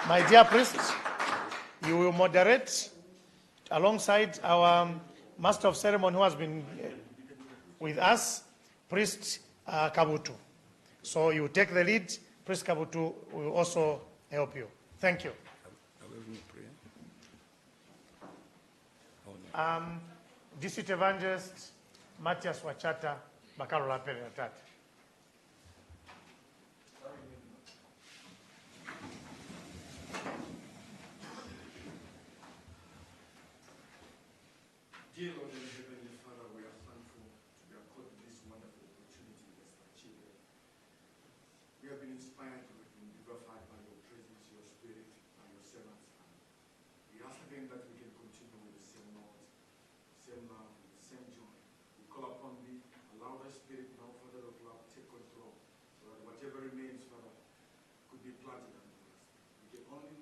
My dear priest, you will moderate alongside our master of ceremony who has been with us, Priest Kabutu. So you take the lead. Priest Kabutu will also help you. Thank you. District Evangelist Matthias Wachata Bakarola Pereatat. Dear Lord and Heavenly Father, we are thankful to be accorded this wonderful opportunity as our children. We have been inspired to be vivified by your presence, your spirit, and your servants. We ask again that we can continue with the same Lord, same love, and the same joy. We call upon thee, allow the spirit now, Father of love, take control, so that whatever remains, Father, could be planted and blessed. We can only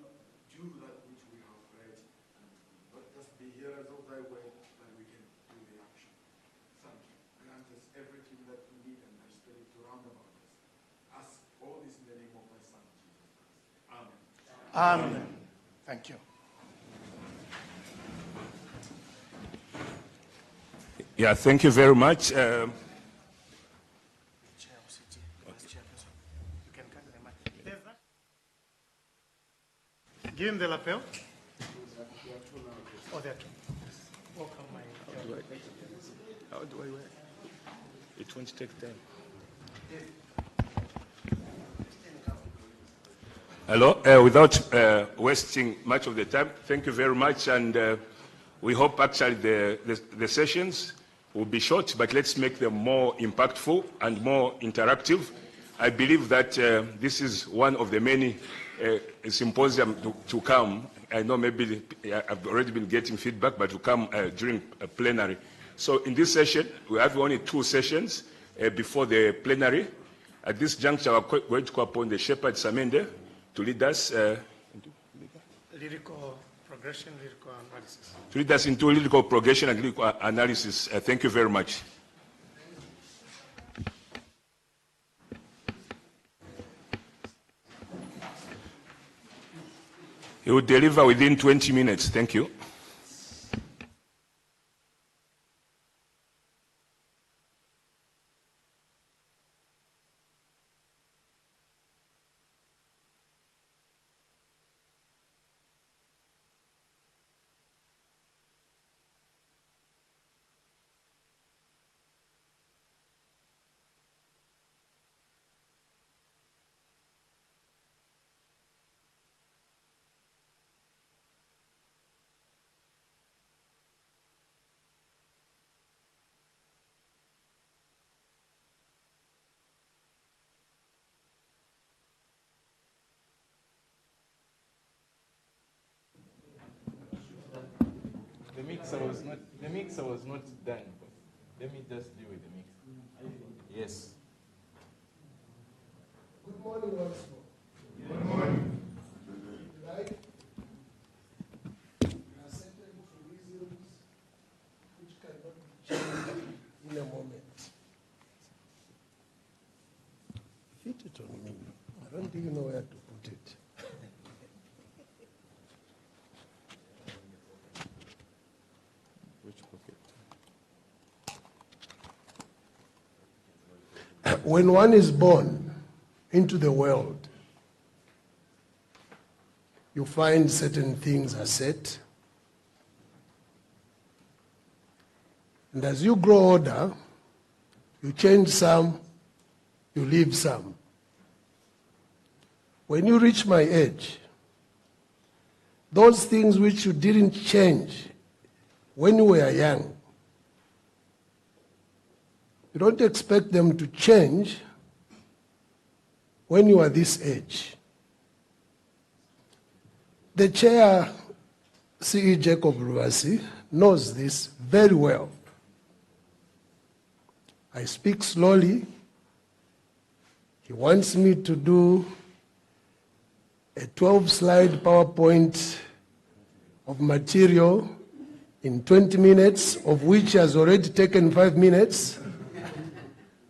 do that which we have read, and not just be hearers of thy word, but we can do the action. Thank you. Grant us everything that we need and thy spirit to round about us. Ask all this in the name of thy Son, Jesus Christ. Amen. Amen. Thank you. Yeah, thank you very much. Give him the lapel. Oh, there too. Welcome, my How do I wear? It won't take time. Hello, without wasting much of the time, thank you very much, and we hope actually the sessions will be short, but let's make them more impactful and more interactive. I believe that this is one of the many symposium to come. I know maybe I've already been getting feedback, but to come during a plenary. So in this session, we have only 2 sessions before the plenary. At this juncture, we're going to call upon the Shepherd Samende to lead us lyrical progression, lyrical analysis. To lead us into lyrical progression and lyrical analysis. Thank you very much. He will deliver within 20 minutes. Thank you. The mixer was not done. Let me just deal with the mixer. Yes. Good morning once more. Good morning. Tonight, we are settling truisms which cannot be changed in a moment. Fit it on me. I don't even know where to put it. Which pocket? When one is born into the world, you find certain things are set. And as you grow older, you change some, you leave some. When you reach my age, those things which you didn't change when you were young, you don't expect them to change when you are this age. The chair, C.E. Jacob Ruvasi, knows this very well. I speak slowly. He wants me to do a 12-slide PowerPoint of material in 20 minutes, of which he has already taken 5 minutes.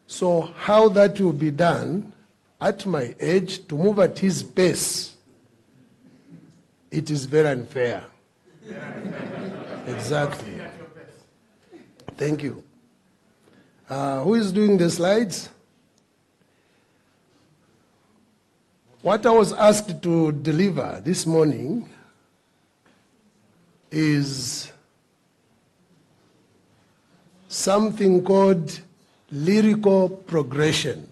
So how that will be done at my age, to move at his pace, it is very unfair. Exactly. Thank you. Who is doing the slides? What I was asked to deliver this morning is something called lyrical progression.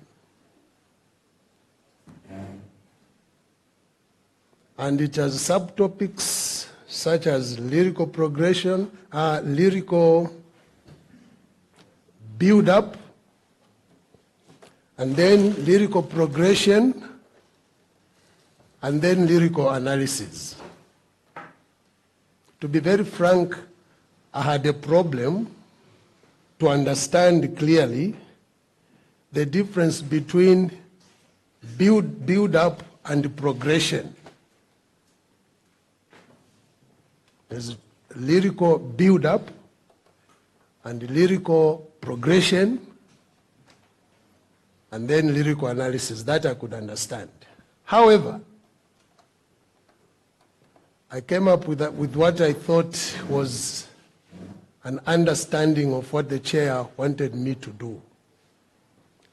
And it has subtopics such as lyrical progression, lyrical build-up, and then lyrical progression, and then lyrical analysis. To be very frank, I had a problem to understand clearly the difference between build-up and progression. There's lyrical build-up and lyrical progression, and then lyrical analysis. That I could understand. However, I came up with what I thought was an understanding of what the chair wanted me to do.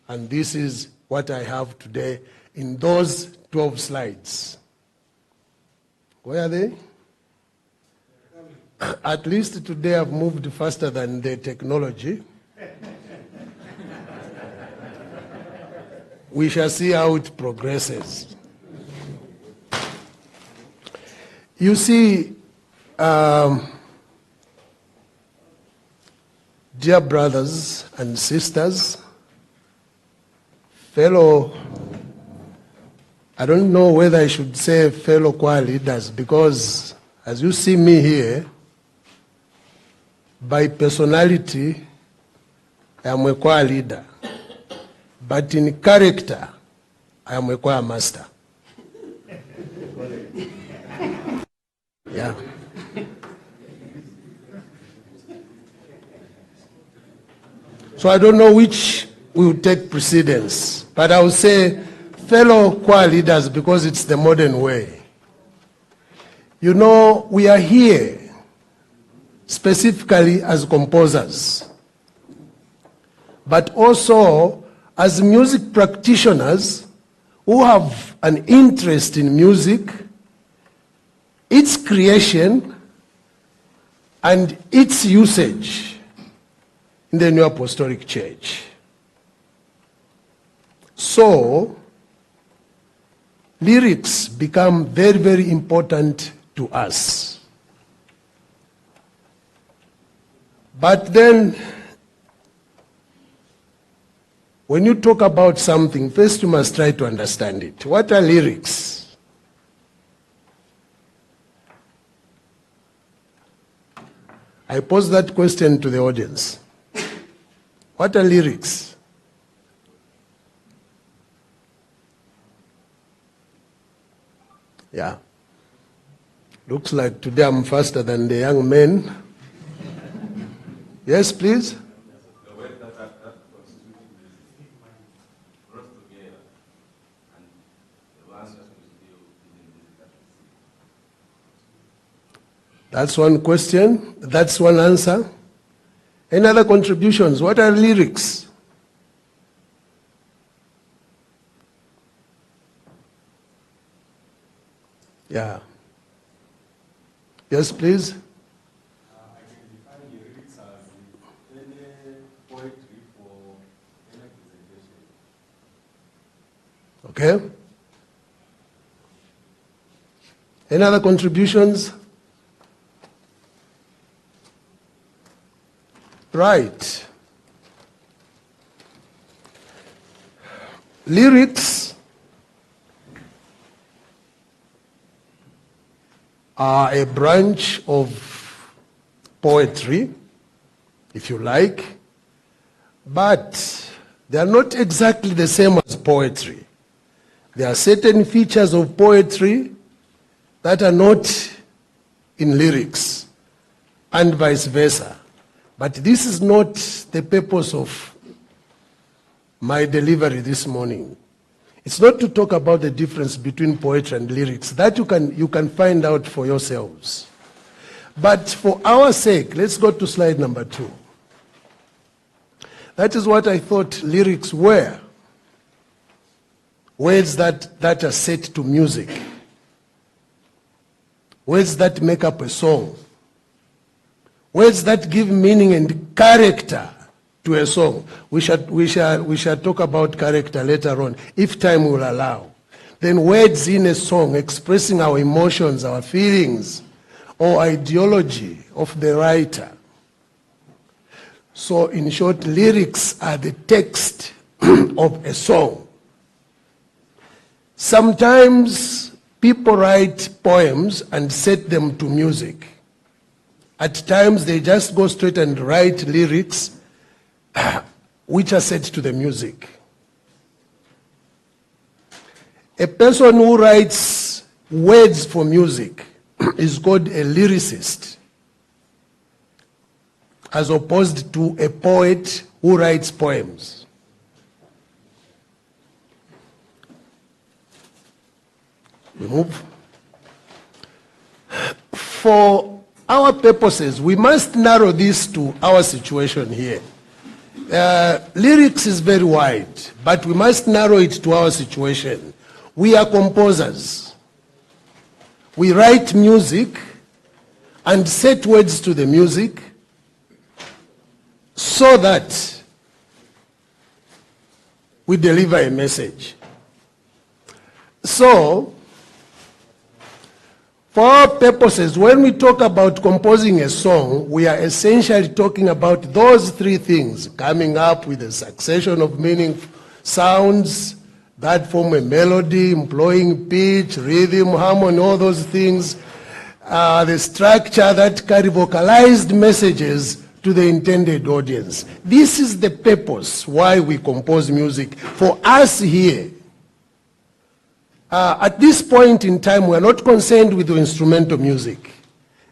And this is what I have today in those 12 slides. Where are they? At least today I've moved faster than the technology. We shall see how it progresses. You see, dear brothers and sisters, fellow, I don't know whether I should say fellow choir leaders, because as you see me here, by personality, I am a choir leader. But in character, I am a choir master. Yeah. So I don't know which will take precedence, but I will say fellow choir leaders because it's the modern way. You know, we are here specifically as composers, but also as music practitioners who have an interest in music, its creation, and its usage in the New Apostolic Church. So, lyrics become very, very important to us. But then, when you talk about something, first you must try to understand it. What are lyrics? I pose that question to the audience. What are lyrics? Yeah. Looks like today I'm faster than the young men. Yes, please. That's one question. That's one answer. Any other contributions? What are lyrics? Yeah. Yes, please. I can define lyrics as any poetry for any presentation. Okay. Any other contributions? Right. Lyrics are a branch of poetry, if you like, but they are not exactly the same as poetry. There are certain features of poetry that are not in lyrics, and vice versa. But this is not the purpose of my delivery this morning. It's not to talk about the difference between poetry and lyrics. That you can find out for yourselves. But for our sake, let's go to slide number 2. That is what I thought lyrics were. Words that are set to music. Words that make up a song. Words that give meaning and character to a song. We shall talk about character later on, if time will allow. Then words in a song expressing our emotions, our feelings, or ideology of the writer. So in short, lyrics are the text of a song. Sometimes people write poems and set them to music. At times they just go straight and write lyrics which are set to the music. A person who writes words for music is called a lyricist, as opposed to a poet who writes poems. We move. For our purposes, we must narrow this to our situation here. Lyrics is very wide, but we must narrow it to our situation. We are composers. We write music and set words to the music so that we deliver a message. So, for our purposes, when we talk about composing a song, we are essentially talking about those three things: coming up with a succession of meaningful sounds that form a melody, employing pitch, rhythm, harmony, all those things, the structure that carry vocalized messages to the intended audience. This is the purpose why we compose music. For us here, at this point in time, we are not concerned with the instrumental music,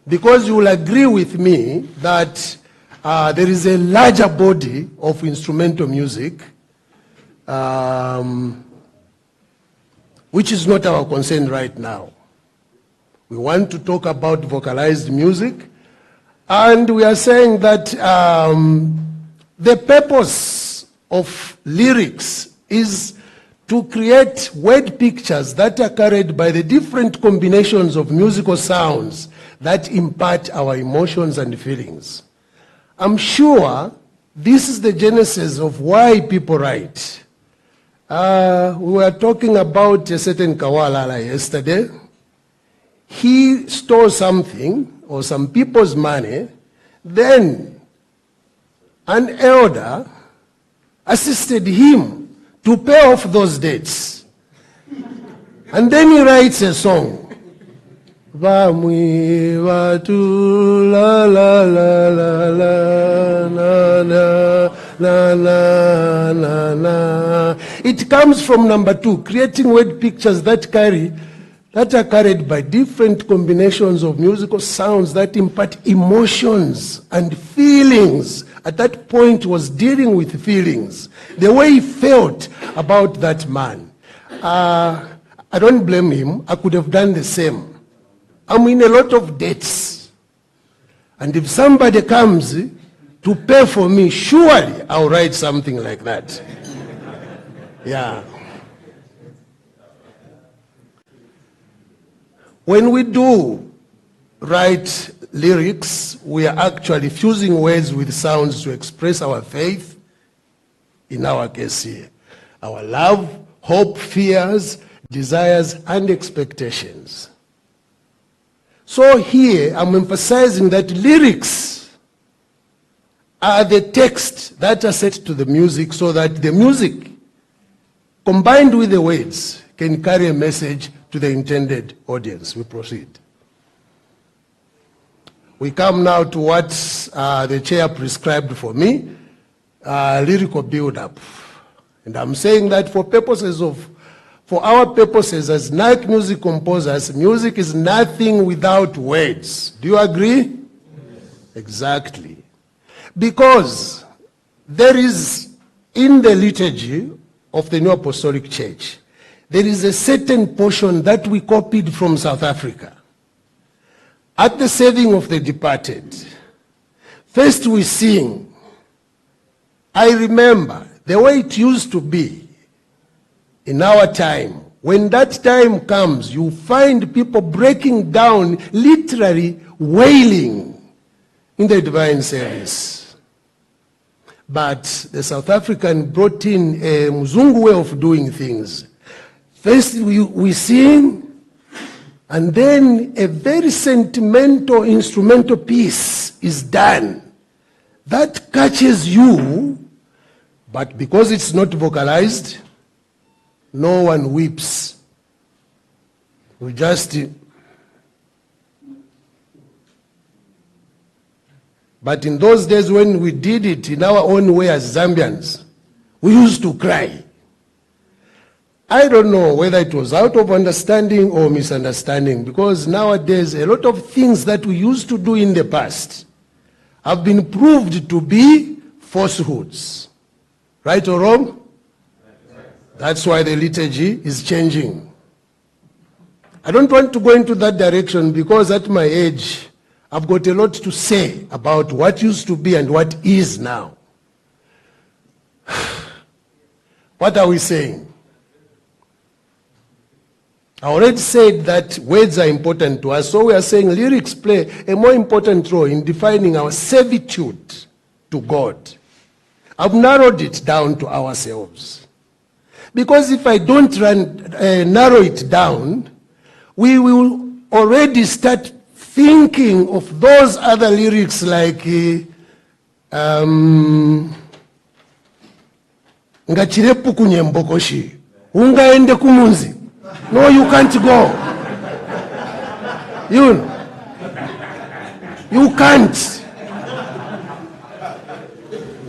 because you will agree with me that there is a larger body of instrumental music which is not our concern right now. We want to talk about vocalized music, and we are saying that the purpose of lyrics is to create word pictures that are carried by the different combinations of musical sounds that impart our emotions and feelings. I'm sure this is the genesis of why people write. We were talking about a certain Kawalala yesterday. He stole something or some people's money, then an elder assisted him to pay off those debts. And then he writes a song. Vamwi vatu la la la la la na na na na. It comes from number 2, creating word pictures that are carried by different combinations of musical sounds that impart emotions and feelings. At that point, was dealing with feelings, the way he felt about that man. I don't blame him. I could have done the same. I'm in a lot of debts. And if somebody comes to pay for me, surely I'll write something like that. Yeah. When we do write lyrics, we are actually fusing words with sounds to express our faith, in our case here, our love, hope, fears, desires, and expectations. So here, I'm emphasizing that lyrics are the text that are set to the music so that the music, combined with the words, can carry a message to the intended audience. We proceed. We come now to what the chair prescribed for me, lyrical build-up. And I'm saying that for our purposes as NAC music composers, music is nothing without words. Do you agree? Yes. Exactly. Because there is, in the liturgy of the New Apostolic Church, there is a certain portion that we copied from South Africa. At the saving of the departed, first we sing. I remember the way it used to be in our time. When that time comes, you find people breaking down, literally wailing in the divine service. But the South African brought in a Mzungu way of doing things. First we sing, and then a very sentimental instrumental piece is done. That catches you, but because it's not vocalized, no one weeps. We just... But in those days when we did it in our own way as Zambians, we used to cry. I don't know whether it was out of understanding or misunderstanding, because nowadays a lot of things that we used to do in the past have been proved to be falsehoods. Right or wrong? That's why the liturgy is changing. I don't want to go into that direction because at my age, I've got a lot to say about what used to be and what is now. What are we saying? I already said that words are important to us, so we are saying lyrics play a more important role in defining our servitude to God. I've narrowed it down to ourselves. Because if I don't narrow it down, we will already start thinking of those other lyrics like ngachirepu kunyembokoshi ungaende kumunzi. No, you can't go. You can't.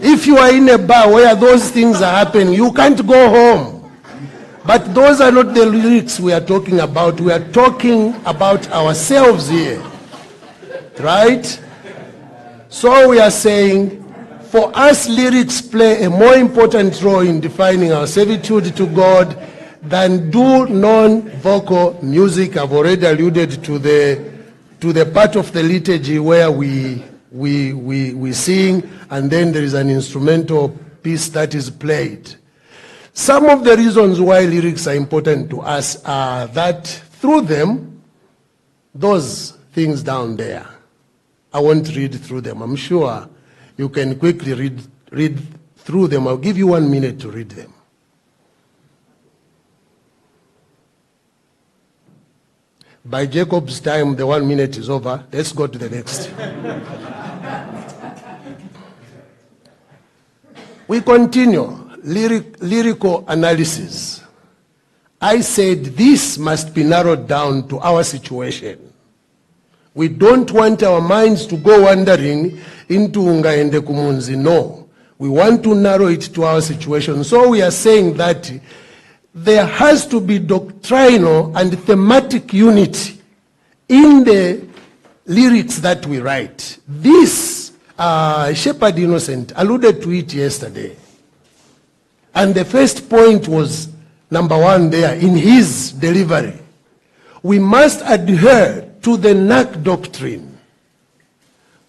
If you are in a bar where those things are happening, you can't go home. But those are not the lyrics we are talking about. We are talking about ourselves here. Right? So we are saying, for us, lyrics play a more important role in defining our servitude to God than do non-vocal music. I've already alluded to the part of the liturgy where we sing, and then there is an instrumental piece that is played. Some of the reasons why lyrics are important to us are that through them, those things down there, I won't read through them. I'm sure you can quickly read through them. I'll give you 1 minute to read them. By Jacob's time, the 1 minute is over. Let's go to the next. We continue. Lyrical analysis. I said this must be narrowed down to our situation. We don't want our minds to go wandering into ungaende kumunzi. No. We want to narrow it to our situation. So we are saying that there has to be doctrinal and thematic unity in the lyrics that we write. This, Shepherd Innocent alluded to it yesterday. And the first point was number 1 there in his delivery. We must adhere to the NAC doctrine.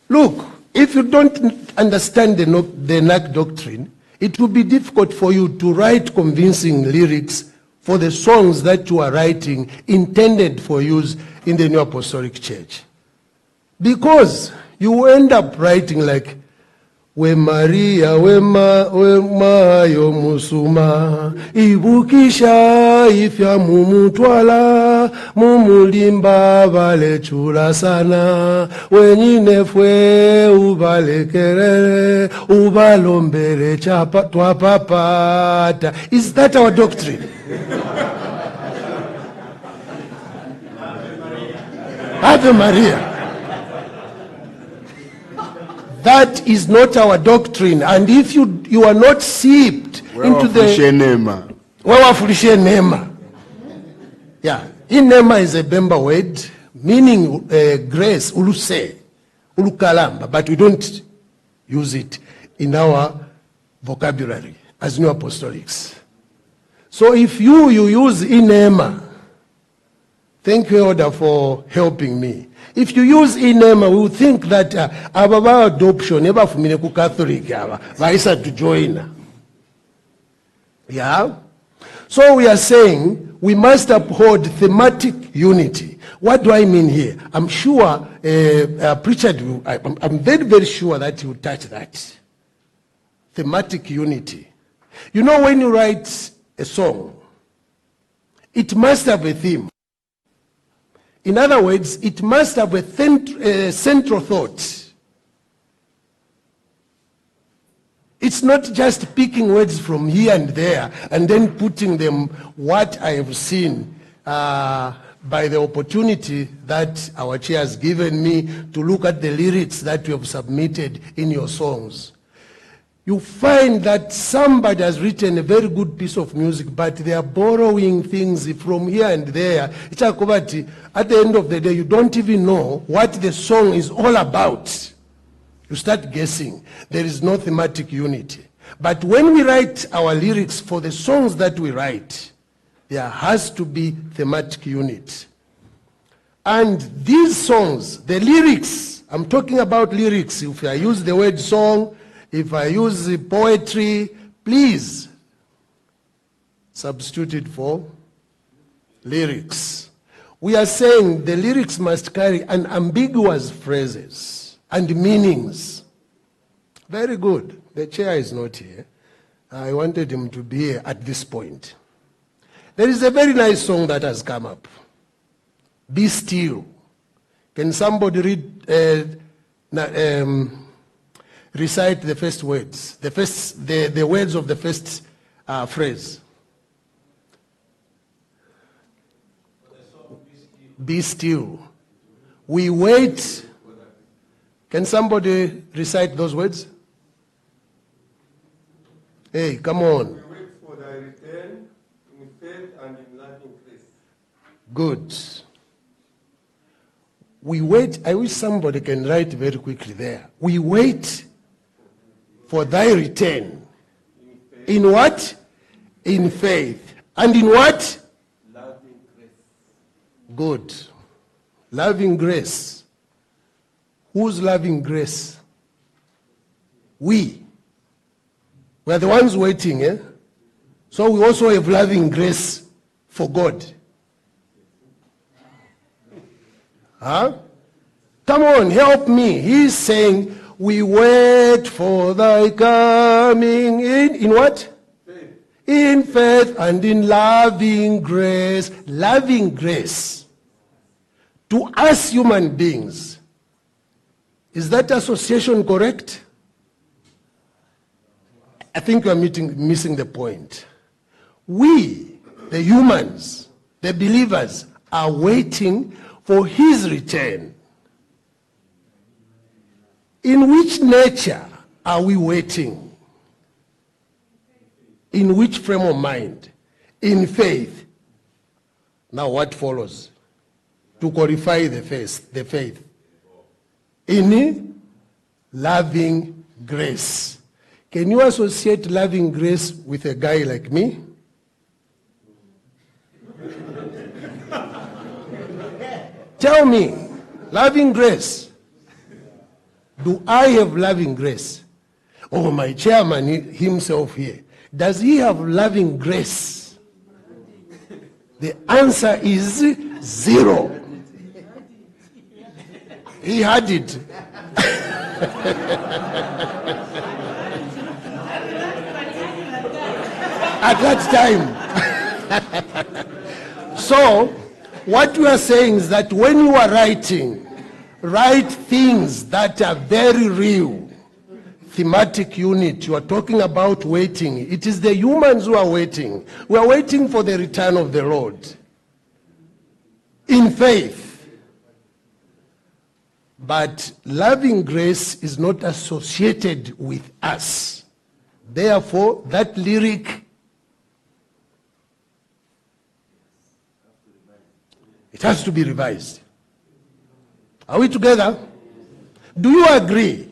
Look, if you don't understand the NAC doctrine, it will be difficult for you to write convincing lyrics for the songs that you are writing intended for use in the New Apostolic Church. Because you end up writing like, We Maria, we mayo musuma, ibukisha ifya mumutwala, mumulimba vale chula sana, wenyine fwe ubale kerere, ubalombere chapa twapapata. Is that our doctrine? Ave Maria. That is not our doctrine. And if you are not seeped into the... Yeah. Inema is a Bemba word, meaning grace, uluse, ulukalamba, but we don't use it in our vocabulary as New Apostolics. So if you use inema, thank you, Elder, for helping me. If you use inema, we will think that ababa adoption, never for me Catholic, vaisa to join. Yeah? So we are saying we must uphold thematic unity. What do I mean here? I'm sure, Preacher, I'm very, very sure that you touch that. Thematic unity. You know, when you write a song, it must have a theme. In other words, it must have a central thought. It's not just picking words from here and there and then putting them what I have seen by the opportunity that our chair has given me to look at the lyrics that you have submitted in your songs. You find that somebody has written a very good piece of music, but they are borrowing things from here and there. At the end of the day, you don't even know what the song is all about. You start guessing. There is no thematic unity. But when we write our lyrics for the songs that we write, there has to be thematic unity. And these songs, the lyrics, I'm talking about lyrics. If I use the word song, if I use poetry, please substitute it for lyrics. We are saying the lyrics must carry an ambiguous phrases and meanings. Very good. The chair is not here. I wanted him to be here at this point. There is a very nice song that has come up. Be still. Can somebody read, recite the first words, the words of the first phrase? Be still. We wait. Can somebody recite those words? Hey, come on. We wait for thy return in faith and in loving grace. Good. We wait. I wish somebody can write very quickly there. We wait for thy return. In what? In faith. And in what? Loving grace. Good. Loving grace. Who's loving grace? We. We are the ones waiting, eh? So we also have loving grace for God. Huh? Come on, help me. He's saying, we wait for thy coming in what? Faith. In faith and in loving grace. Loving grace. To us human beings. Is that association correct? I think you are missing the point. We, the humans, the believers, are waiting for his return. In which nature are we waiting? In which frame of mind? In faith. Now what follows? To qualify the faith. In loving grace. Can you associate loving grace with a guy like me? Tell me, loving grace. Do I have loving grace? Oh, my chairman himself here. Does he have loving grace? The answer is 0. He had it. At that time. So, what we are saying is that when you are writing, write things that are very real. Thematic unit, you are talking about waiting. It is the humans who are waiting. We are waiting for the return of the Lord. In faith. But loving grace is not associated with us. Therefore, that lyric, it has to be revised. Are we together? Do you agree?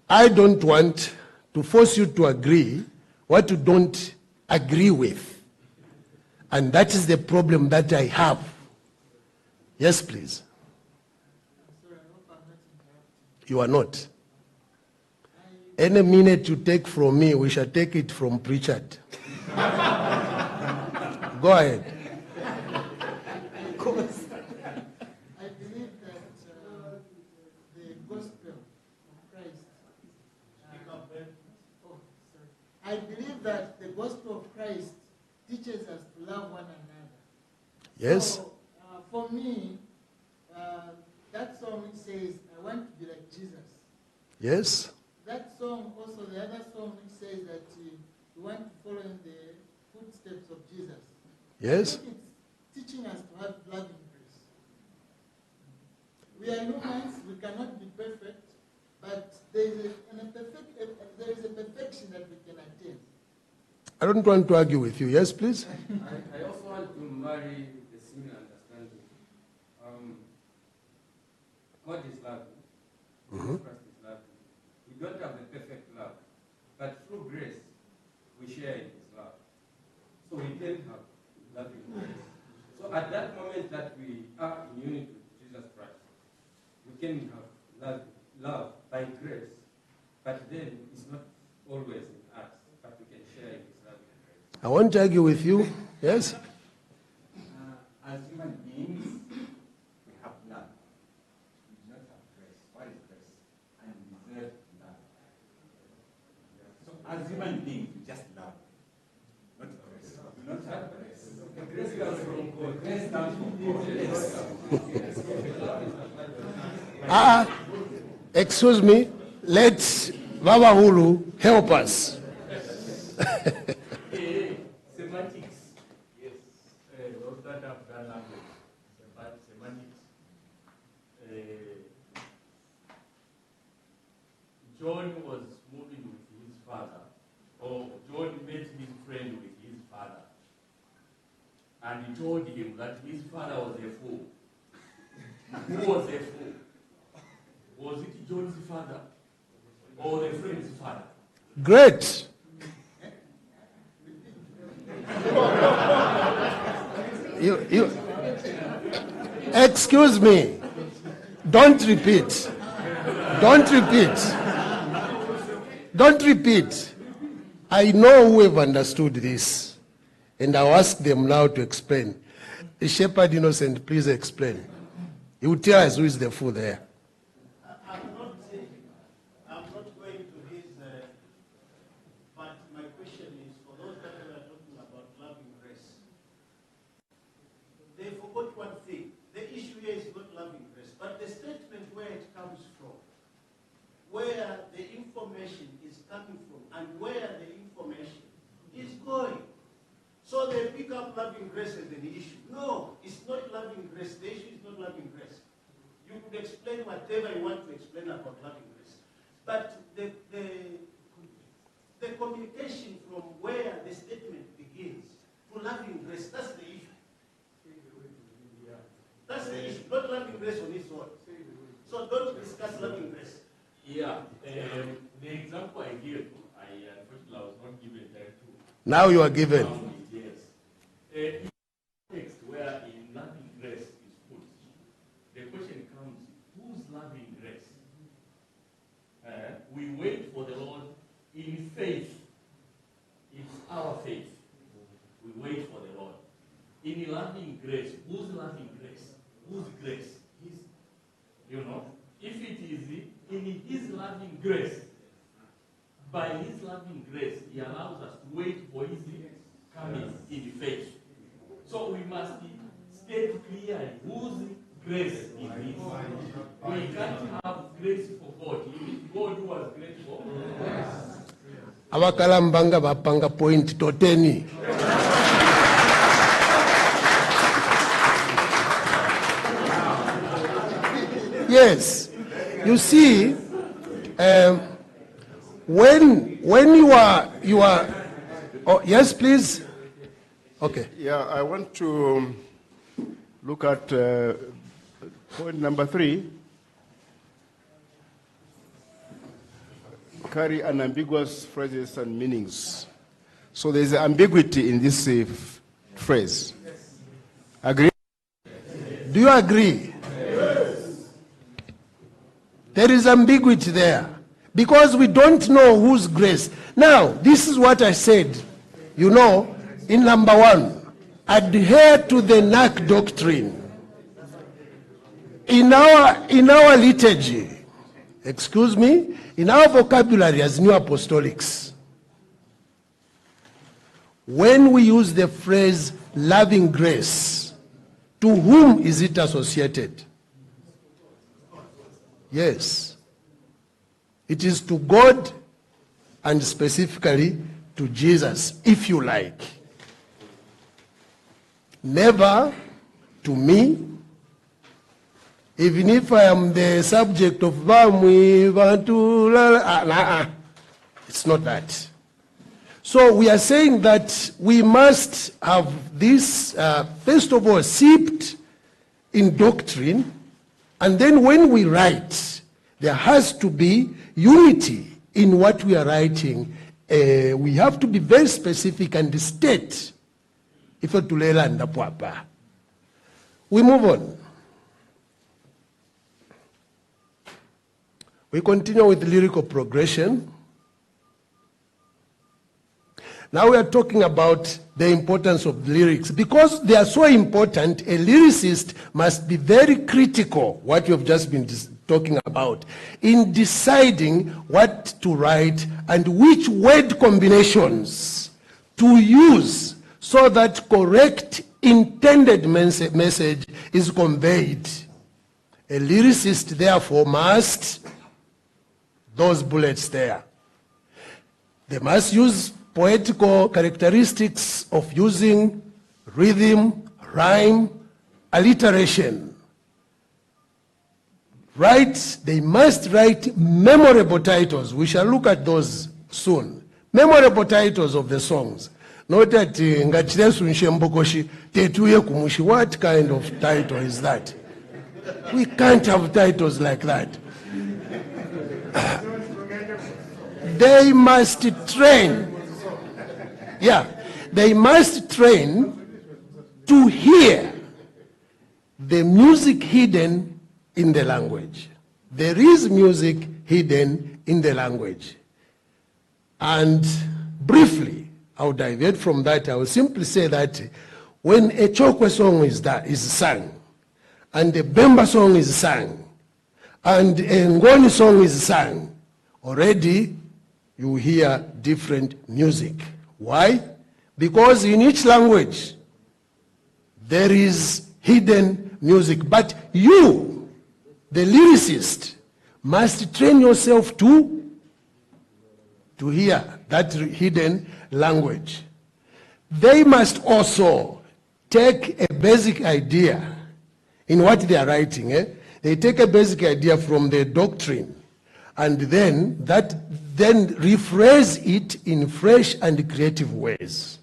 I don't want to force you to agree what you don't agree with. And that is the problem that I have. Yes, please. You are not. Any minute you take from me, we shall take it from Pritchard. Go ahead. I believe that the gospel of Christ. I believe that the gospel of Christ teaches us to love one another. Yes. So, for me, that song says, "I want to be like Jesus." Yes. That song, also the other song, says that you want to follow in the footsteps of Jesus. Yes. I think it's teaching us to have loving grace. We are humans, we cannot be perfect, but there is a perfection that we can attain. I don't want to argue with you. Yes, please. I also want to marry a similar understanding. God is loving. Jesus Christ is loving. We don't have the perfect love, but through grace, we share in His love. So we can have loving grace. So at that moment that we are in unity with Jesus Christ, we can have love by grace, but then it's not always in us, but we can share in His loving grace. I won't argue with you. Yes. As human beings, we have love. We do not have grace. What is grace? I deserve love. So as human beings, we just love. Not grace. We do not have grace. Grace comes from God. Grace comes from God. Excuse me. Let Baba Hulu help us. Semantics. Yes. Those that have done language. Semantics. John was moving with his father, or John met his friend with his father, and he told him that his father was a fool. Who was a fool? Was it John's father or the friend's father? Great. You excuse me. Don't repeat. Don't repeat. Don't repeat. I know who have understood this, and I'll ask them now to explain. The Shepherd Innocent, please explain. He will tell us who is the fool there. I'm not going to his, but my question is for those that are talking about loving grace. They forgot one thing. The issue here is not loving grace, but the statement where it comes from, where the information is coming from, and where the information is going. So they pick up loving grace as an issue. No, it's not loving grace. The issue is not loving grace. You could explain whatever you want to explain about loving grace. But the communication from where the statement begins to loving grace, that's the issue. That's the issue, not loving grace on its own. So don't discuss loving grace. Yeah, the example I gave, unfortunately I was not given that too. Now you are given. Yes. In context where in loving grace is put, the question comes, whose loving grace? We wait for the Lord in faith. It's our faith. We wait for the Lord. In loving grace, whose loving grace? Whose grace? His. You know, if it is in His loving grace, by His loving grace, He allows us to wait for His coming in faith. So we must state clearly whose grace is His. We can't have grace for God. If God who was grateful. Abakalambanga bapanga point toteni. Yes. You see, when you are oh, yes, please. Okay. Yeah, I want to look at point number 3. Carry unambiguous phrases and meanings. So there's ambiguity in this phrase. Agree? Do you agree? Yes. There is ambiguity there because we don't know whose grace. Now, this is what I said. You know, in number 1, adhere to the NAC doctrine. In our liturgy, excuse me, in our vocabulary as New Apostolics, when we use the phrase loving grace, to whom is it associated? Yes. It is to God and specifically to Jesus, if you like. Never to me, even if I am the subject of Bamwi, Bantu, it's not that. So we are saying that we must have this, first of all, seeped in doctrine, and then when we write, there has to be unity in what we are writing. We have to be very specific and state. If we move on. We continue with lyrical progression. Now we are talking about the importance of lyrics. Because they are so important, a lyricist must be very critical, what you have just been talking about, in deciding what to write and which word combinations to use so that correct intended message is conveyed. A lyricist, therefore, must, those bullets there, they must use poetical characteristics of using rhythm, rhyme, alliteration. They must write memorable titles. We shall look at those soon. Memorable titles of the songs. Not that what kind of title is that? We can't have titles like that. They must train. Yeah, they must train to hear the music hidden in the language. There is music hidden in the language. And briefly, I'll divert from that. I will simply say that when a Chokwe song is sung, and a Bemba song is sung, and a Ngoni song is sung, already you hear different music. Why? Because in each language, there is hidden music. But you, the lyricist, must train yourself to hear that hidden language. They must also take a basic idea in what they are writing. They take a basic idea from the doctrine, and then rephrase it in fresh and creative ways.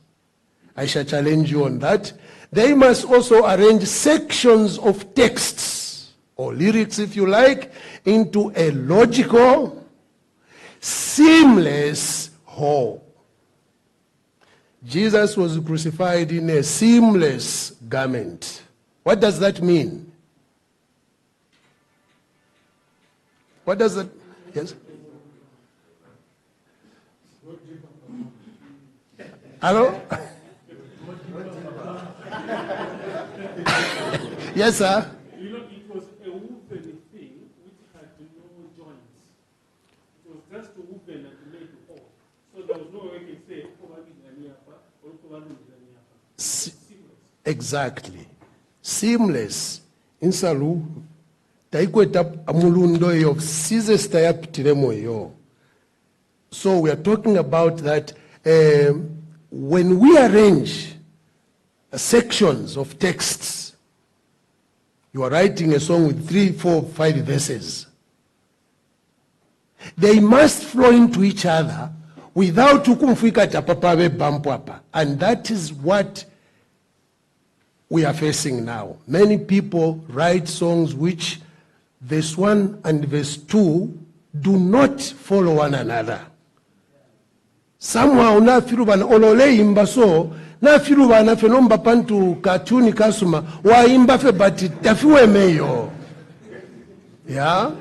I shall challenge you on that. They must also arrange sections of texts, or lyrics if you like, into a logical, seamless whole. Jesus was crucified in a seamless garment. What does that mean? What does that? Yes? Hello? Yes, sir? You know, it was a woven thing which had no joints. It was just a woven and made to hold. So there was no way you can say, exactly. Seamless. Insalu. Taikweta amulundo yo sizes tayapitiremo yo. So we are talking about that when we arrange sections of texts, you are writing a song with 3, 4, 5 verses. They must flow into each other without ukumfika tapapawe bampwapa. And that is what we are facing now. Many people write songs which verse 1 and verse 2 do not follow one another. somehow na firu bana olole imba so na firu bana fe nomba pantu katuni kasuma wa imba fe but tafiwe meyo. Yeah.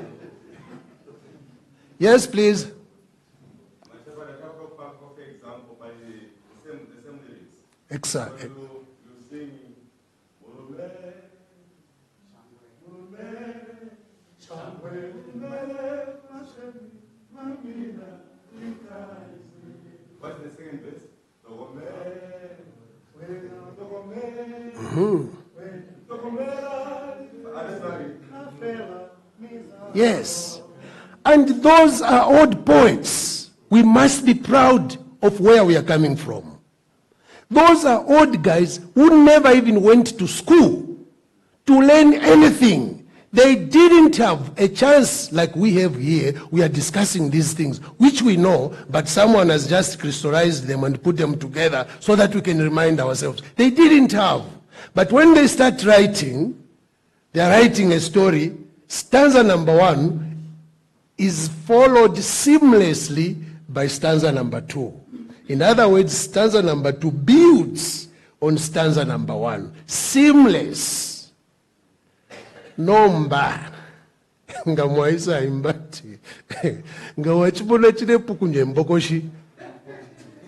Yes, please. Exactly. What's the second verse? Yes. And those are old poets. We must be proud of where we are coming from. Those are old guys who never even went to school to learn anything. They didn't have a chance like we have here. We are discussing these things, which we know, but someone has just crystallized them and put them together so that we can remind ourselves. They didn't have. But when they start writing, they are writing a story. Stanza number 1 is followed seamlessly by stanza number 2. In other words, stanza number 2 builds on stanza number 1. Seamless. Nomba. Nga mwaisa imbati. Nga wachibona chirepu kunye mbokoshi.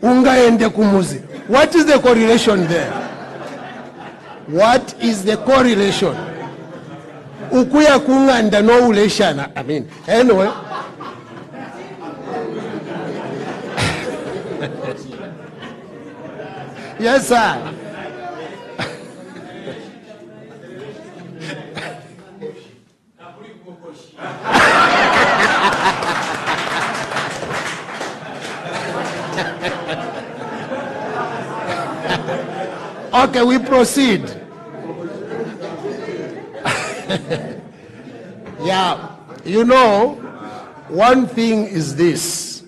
Unga ende kumuzi. What is the correlation there? What is the correlation? Ukuya kunganda no uleshana. I mean, anyway. Yes, sir. Okay, we proceed. Yeah, you know, one thing is this.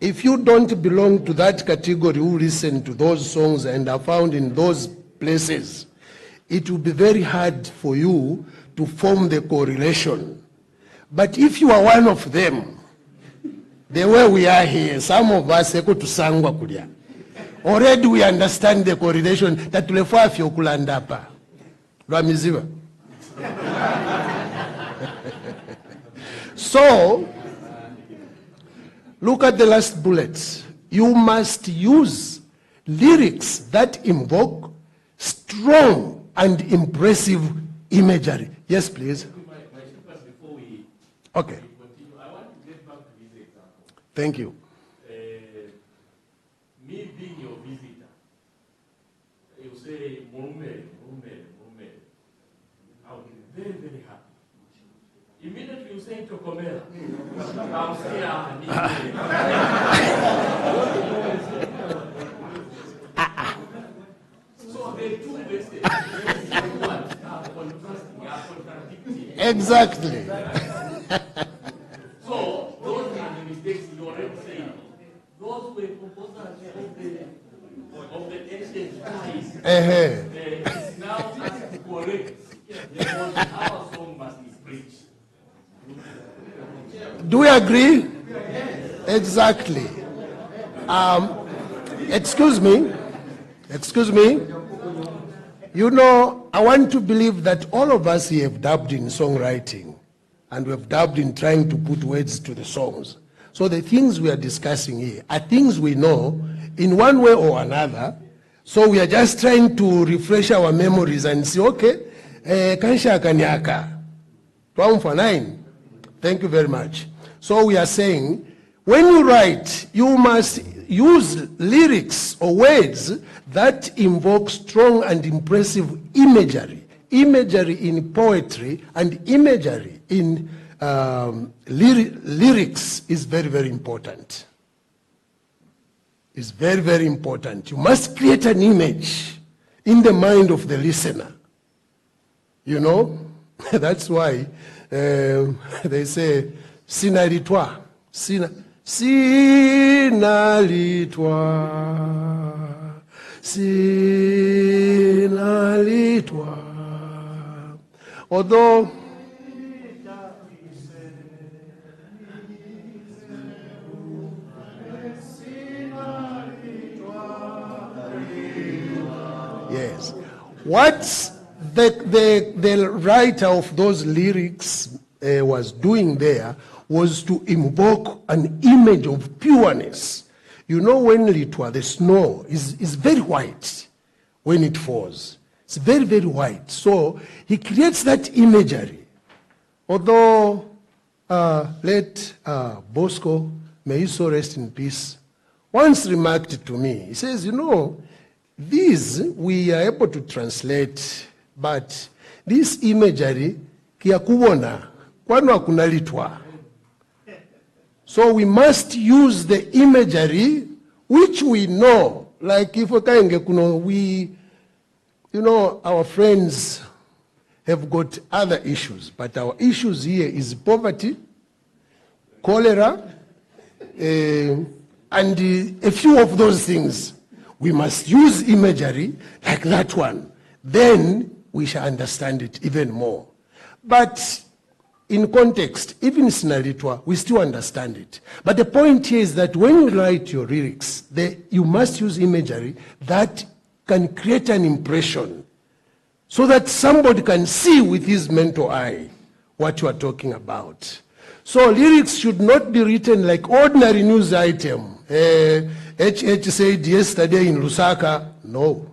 If you don't belong to that category who listen to those songs and are found in those places, it will be very hard for you to form the correlation. But if you are one of them, the way we are here, some of us eko tusangwa kulia. Already we understand the correlation that tulefua fyokulanda hapa. Lwamiziwa. So, look at the last bullet. You must use lyrics that invoke strong and impressive imagery. Yes, please. Okay. I want to get back to this example. Thank you. Me being your visitor, you say, Murumere. I'll be very, very happy. Immediately you say Tokomera. I'll say, So the two messages, are contrasting, are contradicting. Exactly. So those are the mistakes you already saying. Those were proposals of the ancient times. It's now asked to correct because our song must be preached. Do we agree? Exactly. Excuse me. You know, I want to believe that all of us here have dabbled in songwriting and we have dabbled in trying to put words to the songs. So the things we are discussing here are things we know in one way or another. So we are just trying to refresh our memories and say, okay, kansha kanyaka. 9. Thank you very much. So we are saying, when you write, you must use lyrics or words that invoke strong and impressive imagery. Imagery in poetry and imagery in lyrics is very, very important. It's very, very important. You must create an image in the mind of the listener. You know, that's why they say, sinalitwa, sinalitwa. Although what the writer of those lyrics was doing there was to invoke an image of pureness. You know, when Litwa, the snow is very white when it falls. It's very, very white. So he creates that imagery. Although late Bosco, may he so rest in peace, once remarked to me, he says, you know, these we are able to translate, but this imagery, kia kubona, kwanu hakuna Litwa. So we must use the imagery which we know. Like if we, you know, our friends have got other issues, but our issues here is poverty, cholera, and a few of those things. We must use imagery like that one. Then we shall understand it even more. But in context, even Sinalitwa, we still understand it. But the point here is that when you write your lyrics, you must use imagery that can create an impression so that somebody can see with his mental eye what you are talking about. So lyrics should not be written like ordinary news item. H.H. said yesterday in Lusaka. No,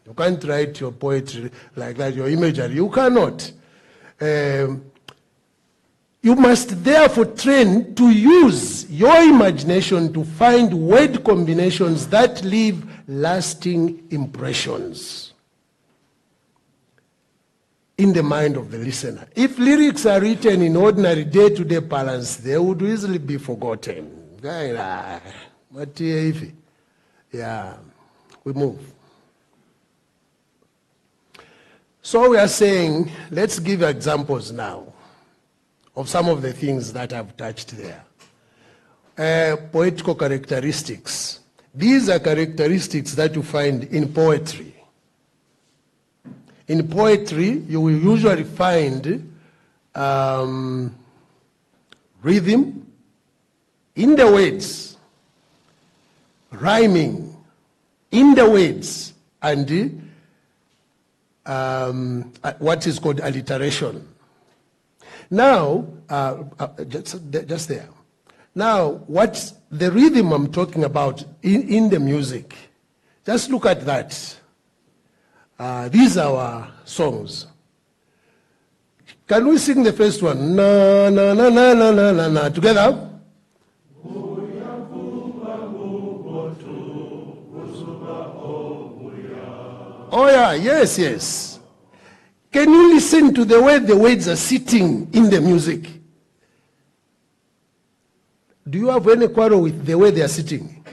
you can't write your poetry like that, your imagery. You cannot. You must therefore train to use your imagination to find word combinations that leave lasting impressions in the mind of the listener. If lyrics are written in ordinary day-to-day parlance, they would easily be forgotten. Yeah, we move. So we are saying, let's give examples now of some of the things that I've touched there. Poetical characteristics. These are characteristics that you find in poetry. In poetry, you will usually find rhythm in the words, rhyming in the words, and what is called alliteration. Now, just there. Now, what's the rhythm I'm talking about in the music? Just look at that. These are our songs. Can we sing the first one? Na na na na na na na na. Together. Oh yeah, yes, yes. Can you listen to the way the words are sitting in the music? Do you have any quarrel with the way they are sitting?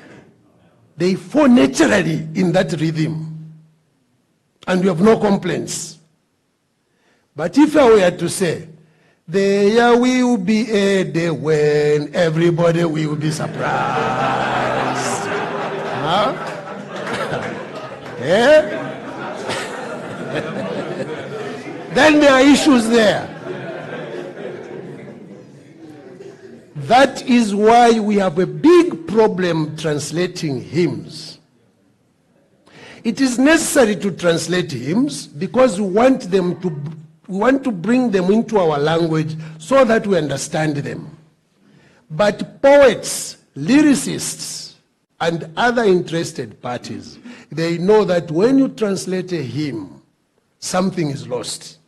They fall naturally in that rhythm. And you have no complaints. But if I were to say, there will be a day when everybody will be surprised. Huh? Yeah? Then there are issues there. That is why we have a big problem translating hymns. It is necessary to translate hymns because we want to bring them into our language so that we understand them. But poets, lyricists, and other interested parties, they know that when you translate a hymn, something is lost.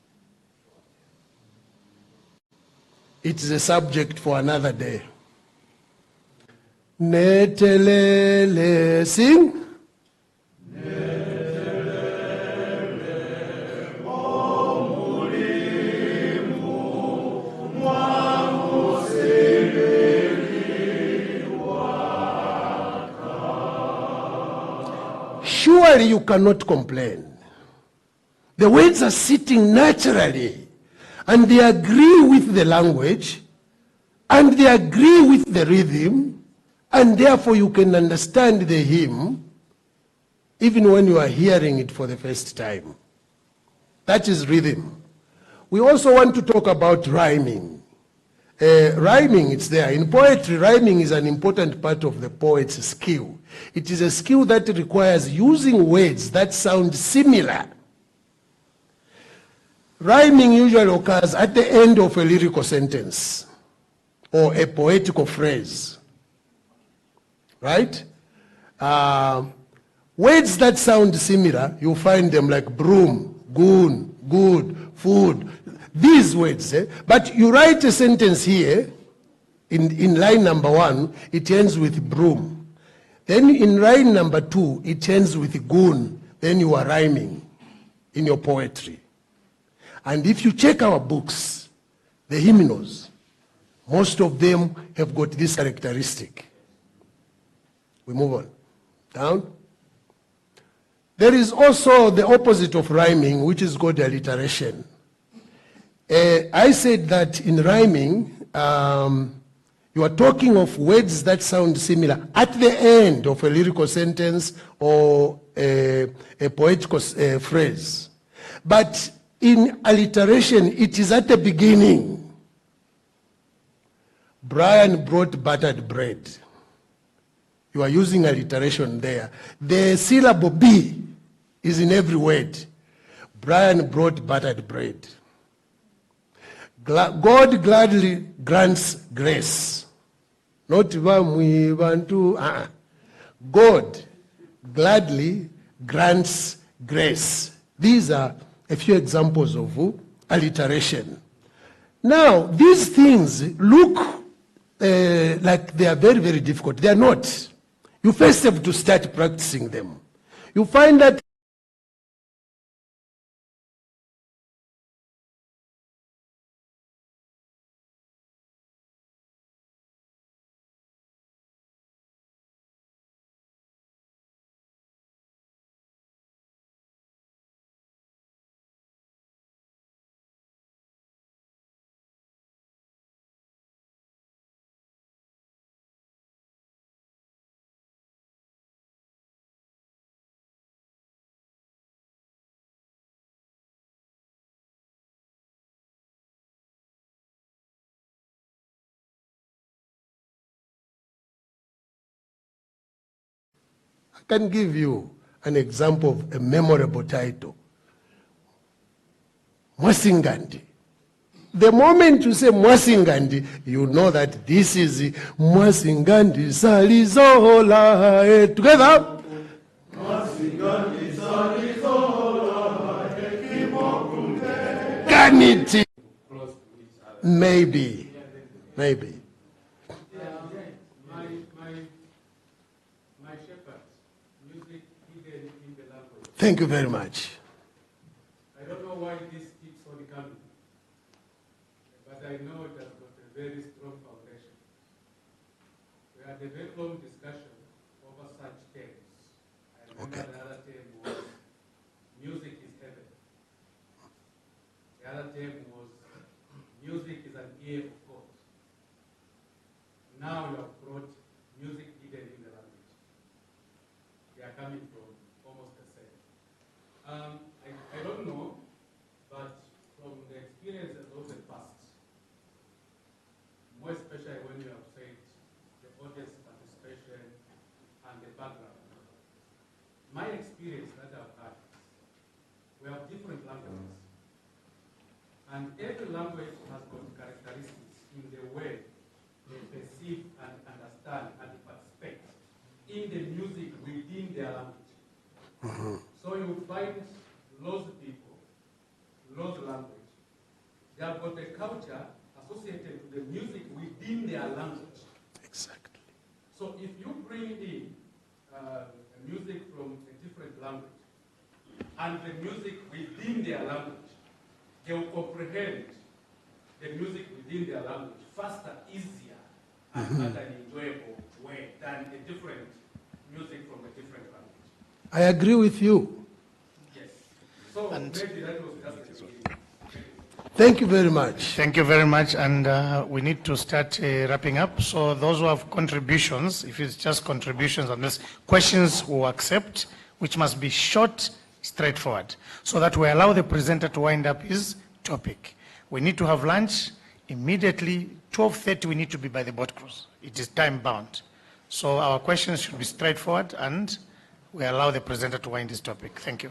It is a subject for another day. Netelele, sing. Surely you cannot complain. The words are sitting naturally, and they agree with the language, and they agree with the rhythm, and therefore you can understand the hymn even when you are hearing it for the first time. That is rhythm. We also want to talk about rhyming. Rhyming, it's there. In poetry, rhyming is an important part of the poet's skill. It is a skill that requires using words that sound similar Rhyming usually occurs at the end of a lyrical sentence or a poetical phrase, right? Words that sound similar, you find them like broom, goon, good, food, these words. But you write a sentence here, in line number 1, it ends with broom. Then in line number 2, it ends with goon. Then you are rhyming in your poetry. And if you check our books, the hymnals, most of them have got this characteristic. We move on. Down. There is also the opposite of rhyming, which is called alliteration. I said that in rhyming, you are talking of words that sound similar at the end of a lyrical sentence or a poetical phrase. But in alliteration, it is at the beginning. Brian brought buttered bread. You are using alliteration there. The syllable B is in every word. Brian brought buttered bread. God gladly grants grace. Not vamwi bantu. God gladly grants grace. These are a few examples of alliteration. Now, these things look like they are very, very difficult. They are not. You first have to start practicing them. You find that I can give you an example of a memorable title. Mwasingandi. The moment you say Mwasingandi, you know that this is Mwasingandi Salizola. Together. Mwasingandi Salizola. Can it? Maybe. Maybe. Thank you very much. I don't know why this keeps on coming, but I know it has got a very strong foundation. We had a very long discussion over such terms. I remember the other term was music is heaven. The other term was music is an ear of God. Now you have brought music hidden in the language. They are coming from almost the same. I don't know, but from the experiences of the past, more especially when you have said the audience participation and the background, my experience that I've had, we have different languages. And every language has got characteristics in the way they perceive and understand and participate in the music within their language. So you find lots of people, lots of language, they have got a culture associated to the music within their language. Exactly. So if you bring in music from a different language and the music within their language, they will comprehend the music within their language faster, easier, and at an enjoyable way than a different music from a different language. I agree with you. Yes. So maybe that was just the beginning. Thank you very much. Thank you very much, and we need to start wrapping up. So those who have contributions, if it's just contributions, unless questions we'll accept, which must be short, straightforward, so that we allow the presenter to wind up his topic. We need to have lunch immediately. 12:30 we need to be by the boat cruise. It is time bound. So our questions should be straightforward, and we allow the presenter to wind his topic. Thank you.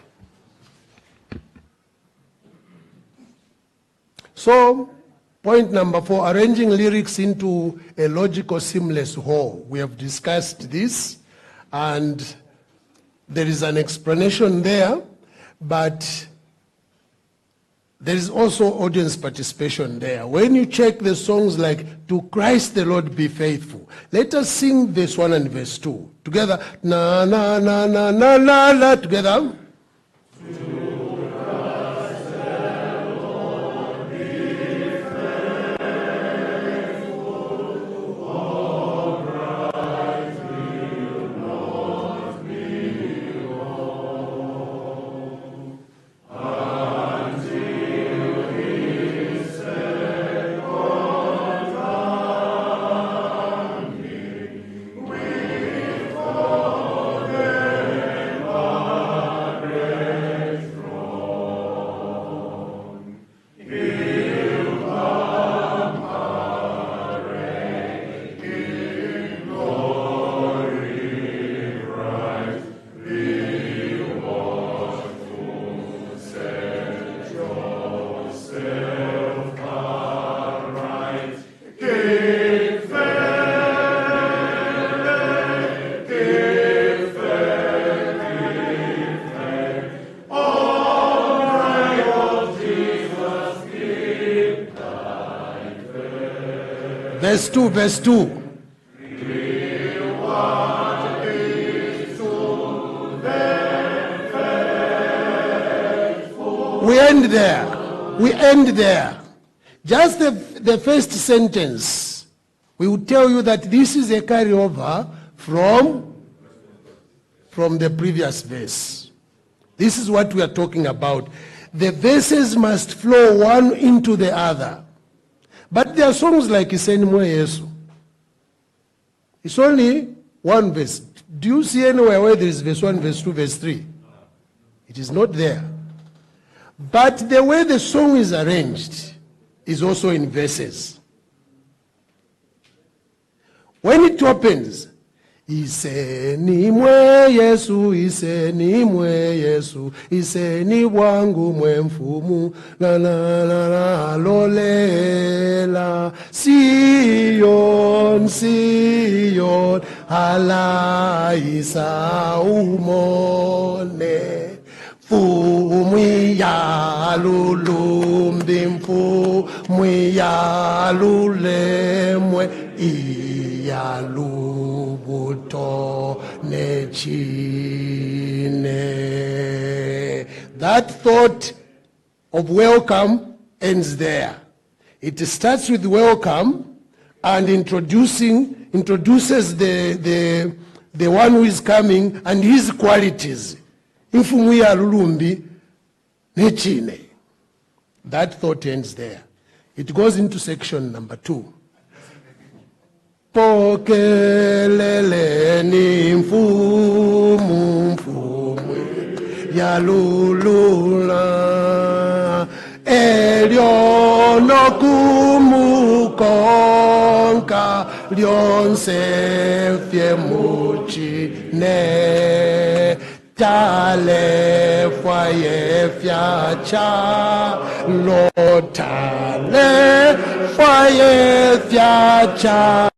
So, point number 4, arranging lyrics into a logical, seamless whole. We have discussed this, and there is an explanation there, but there is also audience participation there. When you check the songs like "To Christ the Lord Be Faithful," let us sing verse 1 and verse 2 together. Na na na na na na na together. Verse 2, verse 2. We end there. We end there. Just the first sentence, we will tell you that this is a carryover from the previous verse. This is what we are talking about. The verses must flow one into the other. But there are songs like Iseni Mwe Yesu. It's only one verse. Do you see anywhere where there is verse 1, verse 2, verse 3? It is not there. But the way the song is arranged is also in verses. When it opens, Iseni mwe Yesu, Iseni mwe Yesu, Iseni wangu mwe mfumu, la la la la lolela, Sion, Sion, ala isa umone, Fumwi ya lulumbi mfumwi ya lulemwe, Iyalubuto nechine. That thought of welcome ends there. It starts with welcome and introduces the one who is coming and his qualities. Imfumu ya lulumbi nechine. That thought ends there. It goes into section number 2. Pokeleleni mfumu mfumu ya lulula eliono kumukonka lyonse fye muchine tale fwaye fyacha lotale fwaye fyacha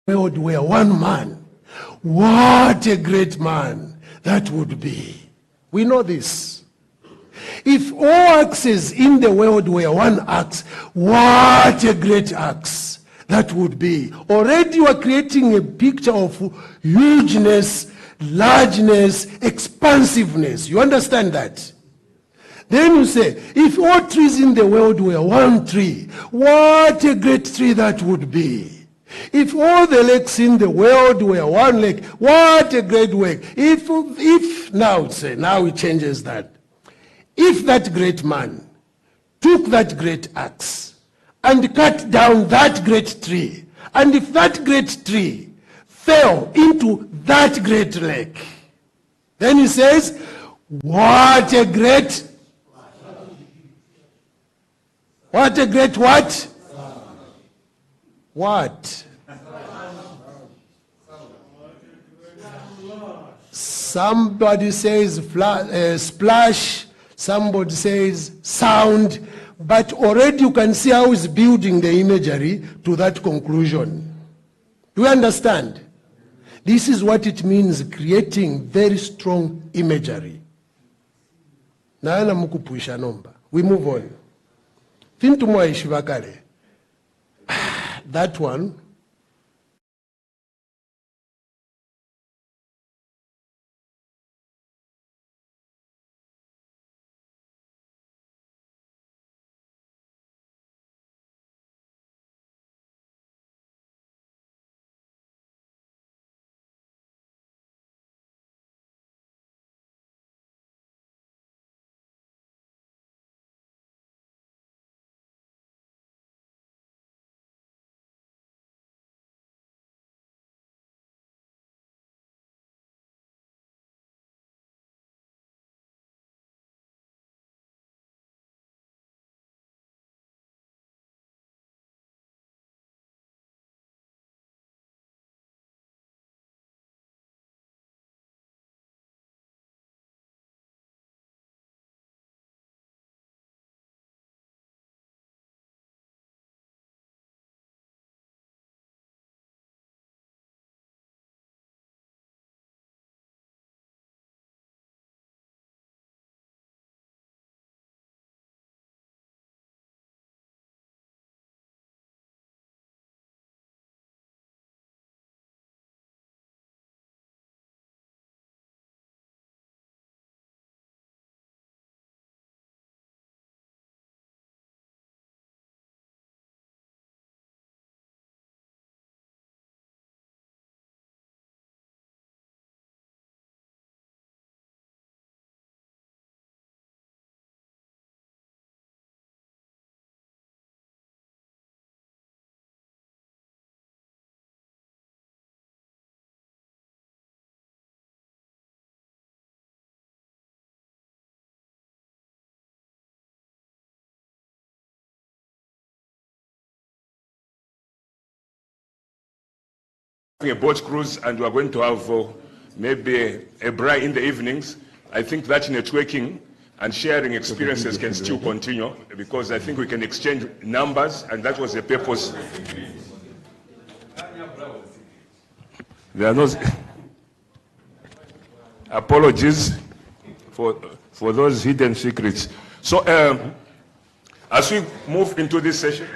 world were one man, what a great man that would be. We know this. If all axes in the world were one axe, what a great axe that would be. Already you are creating a picture of hugeness, largeness, expansiveness. You understand that? Then you say, if all trees in the world were one tree, what a great tree that would be. If all the lakes in the world were one lake, what a great lake. If now it changes that. If that great man took that great axe and cut down that great tree, and if that great tree fell into that great lake, then he says, what a great what? What? Somebody says splash, somebody says sound, but already you can see how he's building the imagery to that conclusion. Do you understand? This is what it means, creating very strong imagery. We move on. That one. A boat cruise, and we're going to have maybe a braai in the evenings. I think that networking and sharing experiences can still continue, because I think we can exchange numbers, and that was the purpose. There are no apologies for those hidden secrets. So as we move into this session,